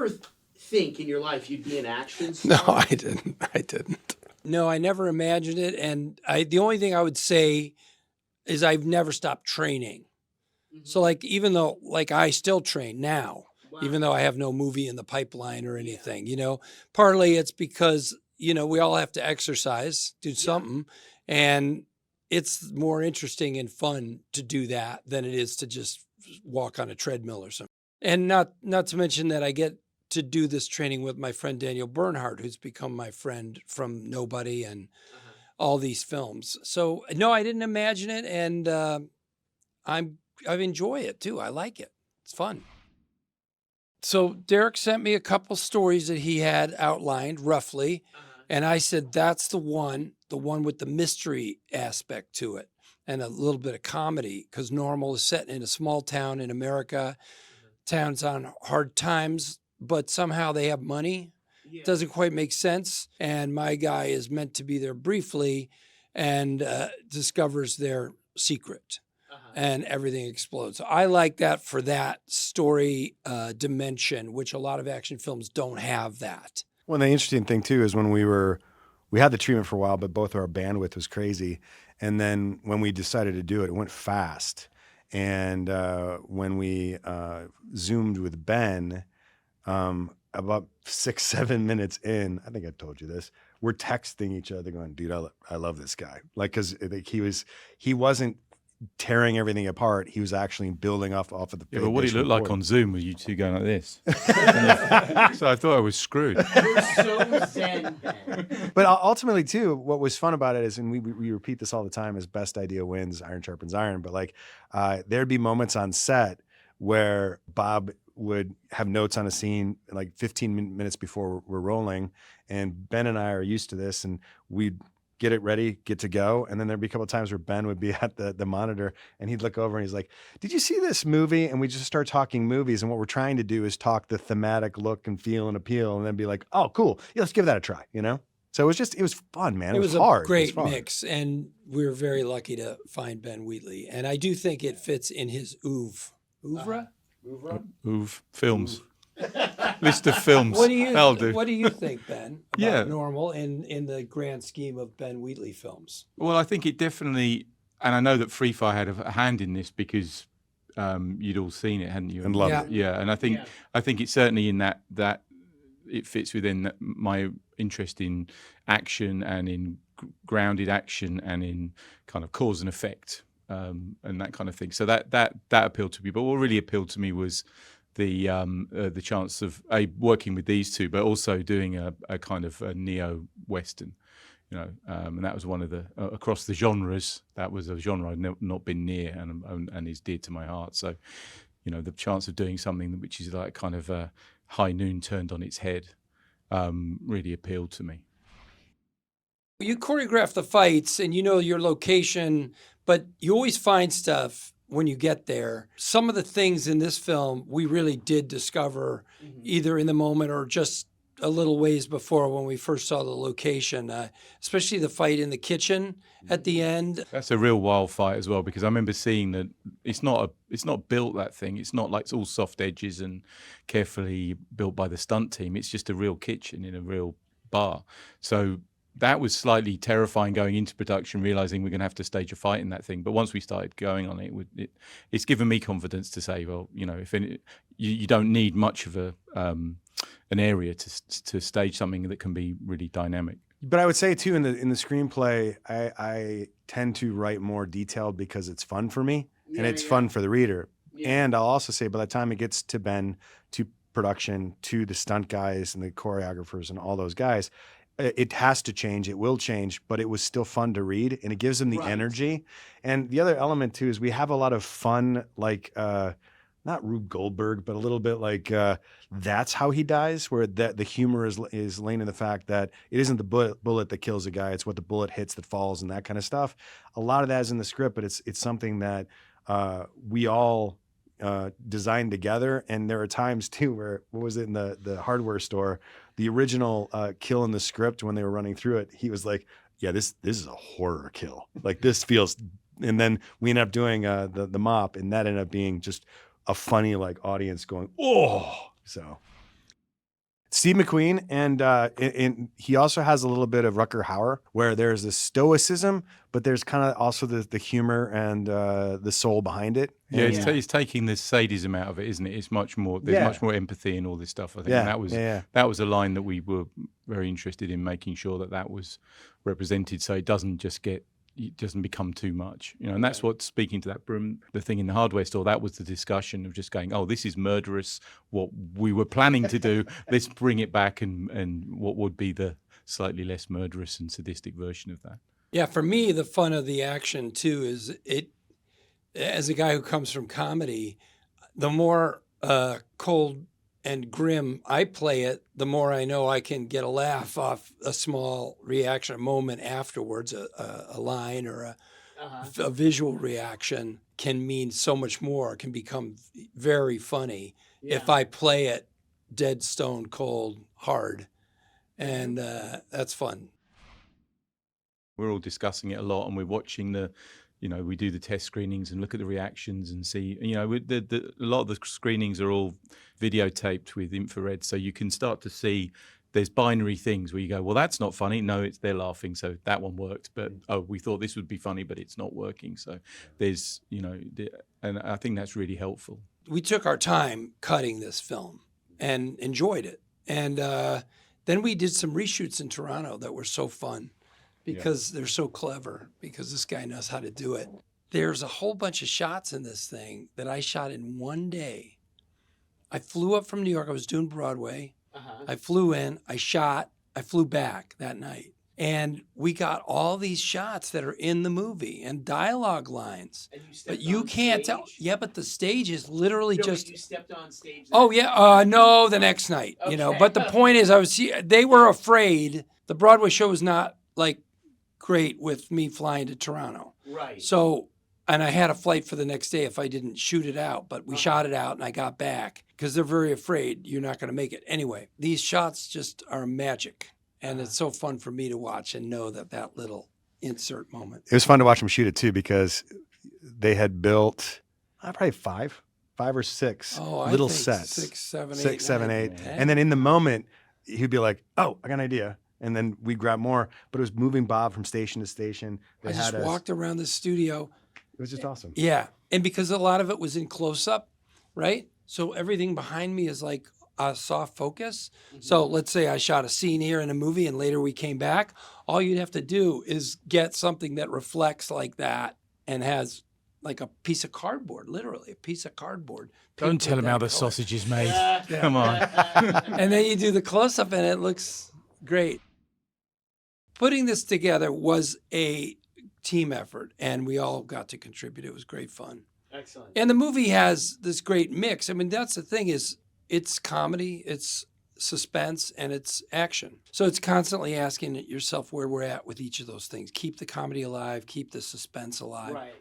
ever think in your life you'd be an action star? No, I didn't. No, I never imagined it. And the only thing I would say is I've never stopped training. Mm-hmm. So like, even though like I still train now, wow. Even though I have no movie in the pipeline or anything, you know, partly it's because, you know, we all have to exercise, do something, and it's more interesting and fun to do that than it is to just walk on a treadmill or something. And not to mention that I get to do this training with my friend Daniel Bernhardt, who's become my friend from Nobody and all these films. So no, I didn't imagine it, and I enjoy it too. I like it. It's fun. So Derek sent me a couple stories that he had outlined roughly, and I said that's the one with the mystery aspect to it and a little bit of comedy, because Normal is set in a small town in America. Town's on hard times, but somehow they have money. Yeah. Doesn't quite make sense. And my guy is meant to be there briefly and discovers their secret. And everything explodes. So I like that for that story dimension, which a lot of action films don't have that. Well, the interesting thing too is when we had the treatment for a while, but both of our bandwidth was crazy. And then when we decided to do it, it went fast. And when we Zoomed with Ben, about 6-7 minutes in, I think I told you this, we're texting each other going, dude, I love this guy. Like, cause he wasn't tearing everything apart. He was actually building off of the. Yeah, but what he looked like on Zoom was you two going like this. So I thought I was screwed. You're so zen, Ben. But ultimately, too, what was fun about it is, and we repeat this all the time, is best idea wins, iron sharpens iron. But like, there'd be moments on set where Bob would have notes on a scene like 15 minutes before we're rolling, and Ben and I are used to this, and we'd get it ready, get to go. And then there'd be a couple of times where Ben would be at the monitor and he'd look over and he's like, did you see this movie? And we just start talking movies. And what we're trying to do is talk the thematic look and feel and appeal, and then be like, oh, cool. Yeah, let's give that a try, you know? So it was fun, man. It was hard. A great mix. And we were very lucky to find Ben Wheatley. And I do think it fits in his oeuvre. Oeuvre films. List of films. What do you think, Ben, about Yeah. Normal in the grand scheme of Ben Wheatley films? Well, I think it definitely, and I know that Free Fire had a hand in this because you'd all seen it, hadn't you? And loved it. Yeah, and I think it's certainly in that it fits within my interest in action and in grounded action and in kind of cause and effect and that kind of thing. So that appealed to me. But what really appealed to me was the chance of working with these two, but also doing a kind of a neo-Western, you know, and that was one of the across the genres. That was a genre I'd not been near, and is dear to my heart. So, you know, the chance of doing something which is like kind of a High Noon turned on its head really appealed to me. You choreograph the fights, and you know your location, but you always find stuff when you get there. Some of the things in this film we really did discover either in the moment or just a little ways before when we first saw the location, especially the fight in the kitchen at the end. That's a real wild fight as well, because I remember seeing that it's not built, that thing. It's not like it's all soft edges and carefully built by the stunt team. It's just a real kitchen in a real bar. So that was slightly terrifying going into production, realizing we're going to have to stage a fight in that thing. But once we started going on it, it's given me confidence to say, well, you know, you don't need much of an area to stage something that can be really dynamic. But I would say too, in the screenplay, I tend to write more detailed because it's fun for me and it's fun for the reader. Yeah. And I'll also say by the time it gets to Ben, to production, to the stunt guys and the choreographers and all those guys, it has to change. It will change, but it was still fun to read, and it gives them the energy. And the other element too is we have a lot of fun, like not Rube Goldberg, but a little bit like That's How He Dies, where the humor is laying in the fact that it isn't the bullet that kills a guy; it's what the bullet hits that falls, and that kind of stuff. A lot of that is in the script, but it's something that we all designed together. And there are times too where, what was it in the hardware store? The original kill in the script, when they were running through it, he was like, yeah, this is a horror kill. Like, this feels, and then we ended up doing the mop, and that ended up being just a funny, like, audience going, oh. So Steve McQueen, and he also has a little bit of Rutger Hauer, where there's this stoicism, but there's kind of also the humor and the soul behind it. Yeah, And he's taking the sadism out of it, isn't it? It's much more. There's much more empathy and all this stuff. I think and that was a line that we were very interested in making sure that was represented, so it doesn't become too much, and that's what, speaking to the thing in the hardware store, that was the discussion of just going, oh, this is murderous, what we were planning to do, let's bring it back and what would be the slightly less murderous and sadistic version of that. Yeah, for me, the fun of the action too is as a guy who comes from comedy, the more cold and grim I play it, the more I know I can get a laugh off a small reaction, a moment afterwards, a line or a visual reaction can mean so much more, can become very funny if I play it dead stone cold hard. And that's fun. We're all discussing it a lot, and we're watching we do the test screenings and look at the reactions and see, a lot of the screenings are all videotaped with infrared, so you can start to see there's binary things where you go, well, that's not funny. No, they're laughing, so that one worked. But, oh, we thought this would be funny, but it's not working. So there's, and I think that's really helpful. We took our time cutting this film and enjoyed it. And then we did some reshoots in Toronto that were so fun because they're so clever, because this guy knows how to do it. There's a whole bunch of shots in this thing that I shot in one day. I flew up from New York. I was doing Broadway. I flew in, I shot, I flew back that night. And we got all these shots that are in the movie and dialogue lines. And but you can't tell. Yeah, but the stage is literally just. You stepped on stage. Oh, yeah. No, the next night, But the point is, they were afraid. The Broadway show was not great with me flying to Toronto. Right. So, and I had a flight for the next day if I didn't shoot it out, but we shot it out and I got back because they're very afraid you're not going to make it. Anyway, these shots just are magic. And it's so fun for me to watch and know that little insert moment. It was fun to watch them shoot it too, because they had built probably five or six little sets. 6, 7, 8. 6, 7, 9, 8. 10. And then in the moment, he'd be like, oh, I got an idea. And then we'd grab more. But it was moving Bob from station to station. I just walked around the studio. It was just awesome. Yeah. And because a lot of it was in close-up, right? So everything behind me is like a soft focus. So let's say I shot a scene here in a movie and later we came back. All you'd have to do is get something that reflects like that and has like a piece of cardboard, literally a piece of cardboard. Don't tell him how the sausage is made. Come on. And then you do the close-up and it looks great. Putting this together was a team effort and we all got to contribute. It was great fun. Excellent. And the movie has this great mix. I mean, that's the thing is it's comedy, it's suspense, and it's action. So it's constantly asking yourself where we're at with each of those things. Keep the comedy alive, keep the suspense alive. Right.